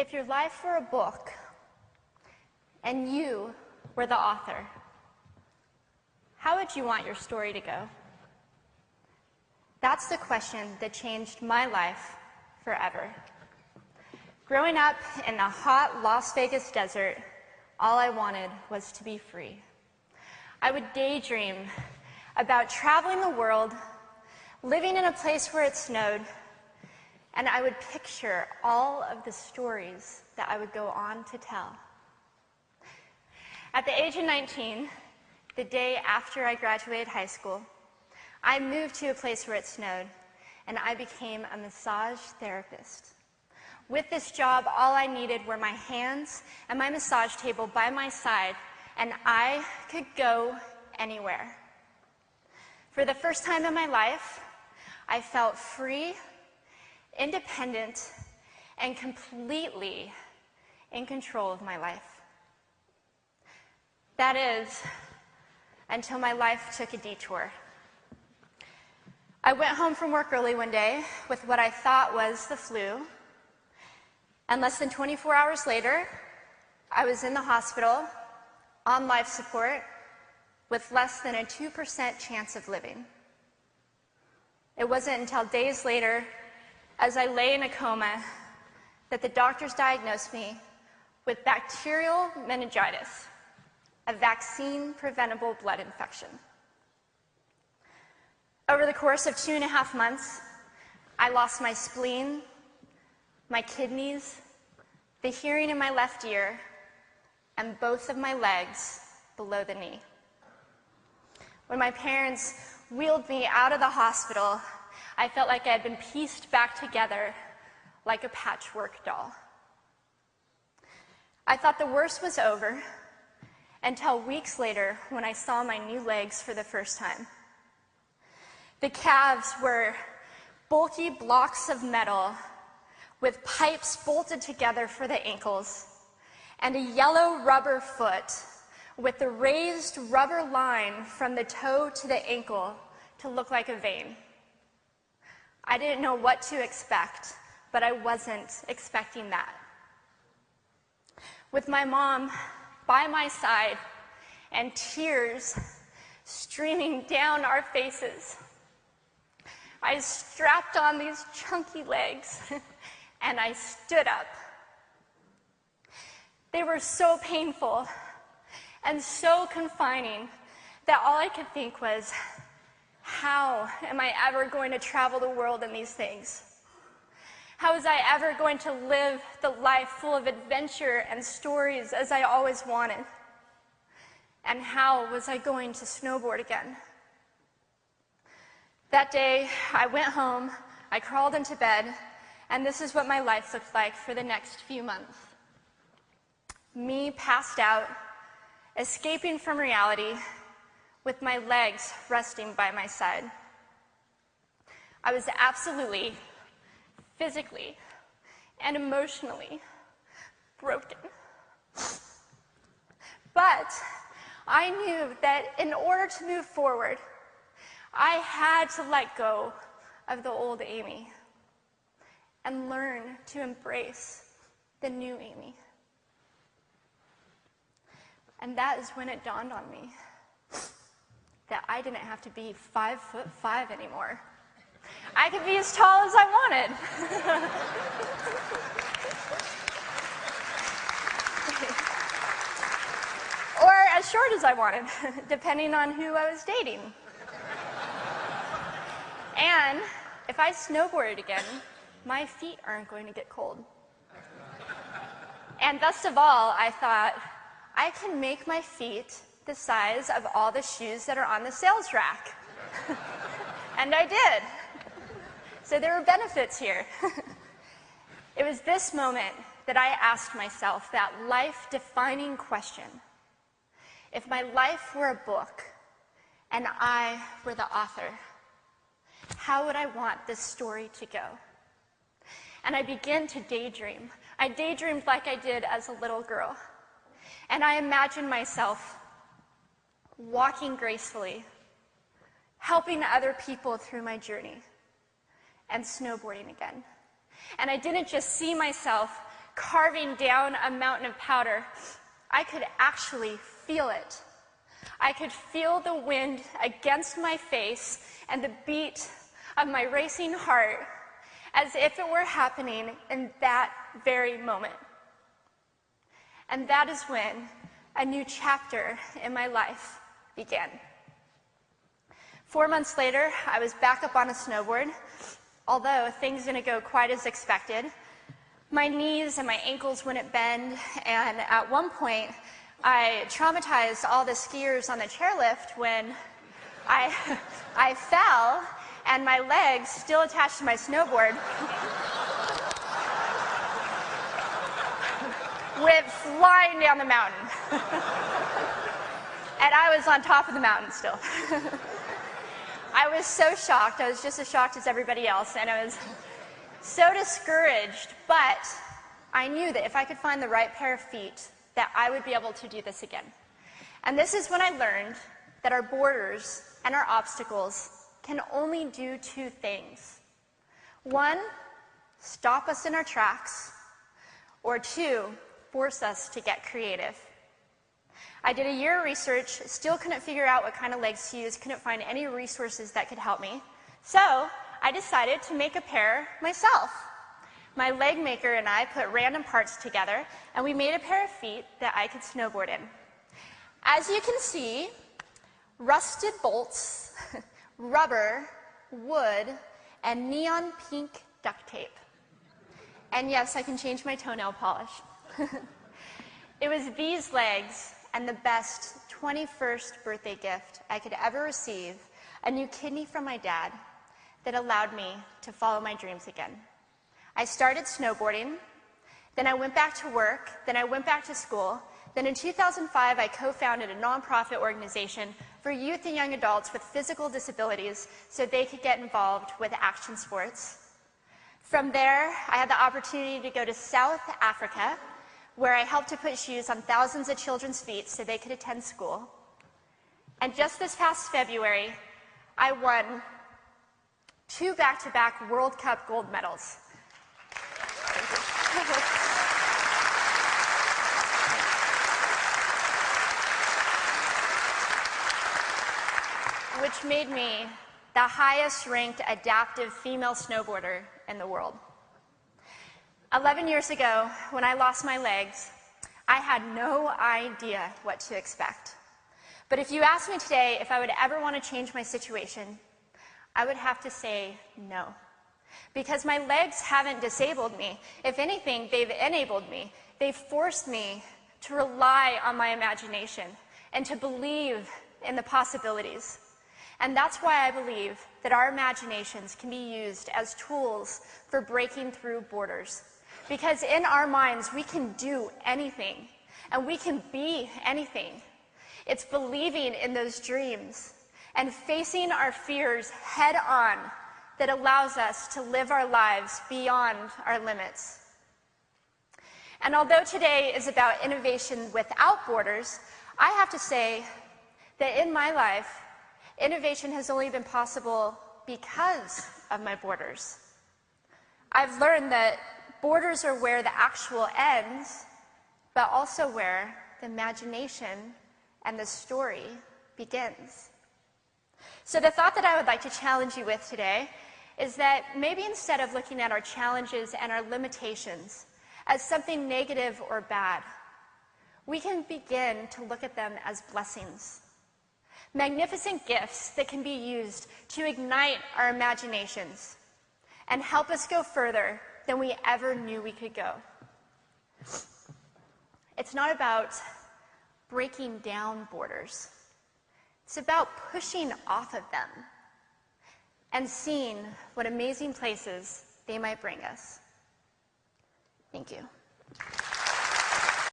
If your life were a book and you were the author, how would you want your story to go? That's the question that changed my life forever. Growing up in the hot Las Vegas desert, all I wanted was to be free. I would daydream about traveling the world, living in a place where it snowed, and I would picture all of the stories that I would go on to tell. At the age of 19, the day after I graduated high school, I moved to a place where it snowed, and I became a massage therapist. With this job, all I needed were my hands and my massage table by my side, and I could go anywhere. For the first time in my life, I felt free, independent, and completely in control of my life. That is, until my life took a detour. I went home from work early one day with what I thought was the flu, and less than 24 hours later, I was in the hospital on life support with less than a 2% chance of living. It wasn't until days later, as I lay in a coma, that the doctors diagnosed me with bacterial meningitis, a vaccine-preventable blood infection. Over the course of 2.5 months, I lost my spleen, my kidneys, the hearing in my left ear, and both of my legs below the knee. When my parents wheeled me out of the hospital, I felt like I had been pieced back together like a patchwork doll. I thought the worst was over until weeks later when I saw my new legs for the first time. The calves were bulky blocks of metal with pipes bolted together for the ankles, and a yellow rubber foot with the raised rubber line from the toe to the ankle to look like a vein. I didn't know what to expect, but I wasn't expecting that. With my mom by my side and tears streaming down our faces, I strapped on these chunky legs and I stood up. They were so painful and so confining that all I could think was, how am I ever going to travel the world in these things? How was I ever going to live the life full of adventure and stories as I always wanted? And how was I going to snowboard again? That day, I went home, I crawled into bed, and this is what my life looked like for the next few months. Me passed out, escaping from reality, with my legs resting by my side. I was absolutely, physically, and emotionally broken. But I knew that in order to move forward, I had to let go of the old Amy and learn to embrace the new Amy. And that is when it dawned on me that I didn't have to be 5'5" anymore. I could be as tall as I wanted. Or as short as I wanted, depending on who I was dating. And if I snowboarded again, my feet aren't going to get cold. And best of all, I thought, I can make my feet the size of all the shoes that are on the sales rack. And I did. So there were benefits here. It was this moment that I asked myself that life-defining question. If my life were a book and I were the author, how would I want this story to go? And I began to daydream. I daydreamed like I did as a little girl. And I imagined myself walking gracefully, helping other people through my journey, and snowboarding again. And I didn't just see myself carving down a mountain of powder, I could actually feel it. I could feel the wind against my face and the beat of my racing heart as if it were happening in that very moment. And that is when a new chapter in my life began. 4 months later, I was back up on a snowboard. Although things didn't go quite as expected, my knees and my ankles wouldn't bend, and at one point, I traumatized all the skiers on the chairlift when I fell, and my legs, still attached to my snowboard, went flying down the mountain. And I was on top of the mountain still. I was so shocked. I was just as shocked as everybody else, and I was so discouraged, but I knew that if I could find the right pair of feet, that I would be able to do this again. And this is when I learned that our borders and our obstacles can only do two things. One, stop us in our tracks, or two, force us to get creative. I did a year of research, still couldn't figure out what kind of legs to use, couldn't find any resources that could help me. So I decided to make a pair myself. My leg maker and I put random parts together, and we made a pair of feet that I could snowboard in. As you can see, rusted bolts, rubber, wood, and neon pink duct tape. And yes, I can change my toenail polish. It was these legs and the best 21st birthday gift I could ever receive, a new kidney from my dad, that allowed me to follow my dreams again. I started snowboarding, then I went back to work, then I went back to school, then in 2005 I co-founded a nonprofit organization for youth and young adults with physical disabilities so they could get involved with action sports. From there, I had the opportunity to go to South Africa, where I helped to put shoes on thousands of children's feet so they could attend school. And just this past February, I won 2 back-to-back World Cup gold medals. Which made me the highest-ranked adaptive female snowboarder in the world. 11 years ago, when I lost my legs, I had no idea what to expect. But if you asked me today if I would ever want to change my situation, I would have to say no. Because my legs haven't disabled me. If anything, they've enabled me. They've forced me to rely on my imagination and to believe in the possibilities. And that's why I believe that our imaginations can be used as tools for breaking through borders. Because in our minds, we can do anything, and we can be anything. It's believing in those dreams and facing our fears head on that allows us to live our lives beyond our limits. And although today is about innovation without borders, I have to say that in my life, innovation has only been possible because of my borders. I've learned that borders are where the actual ends, but also where the imagination and the story begins. So the thought that I would like to challenge you with today is that maybe instead of looking at our challenges and our limitations as something negative or bad, we can begin to look at them as blessings. Magnificent gifts that can be used to ignite our imaginations and help us go further than we ever knew we could go. It's not about breaking down borders. It's about pushing off of them and seeing what amazing places they might bring us. Thank you.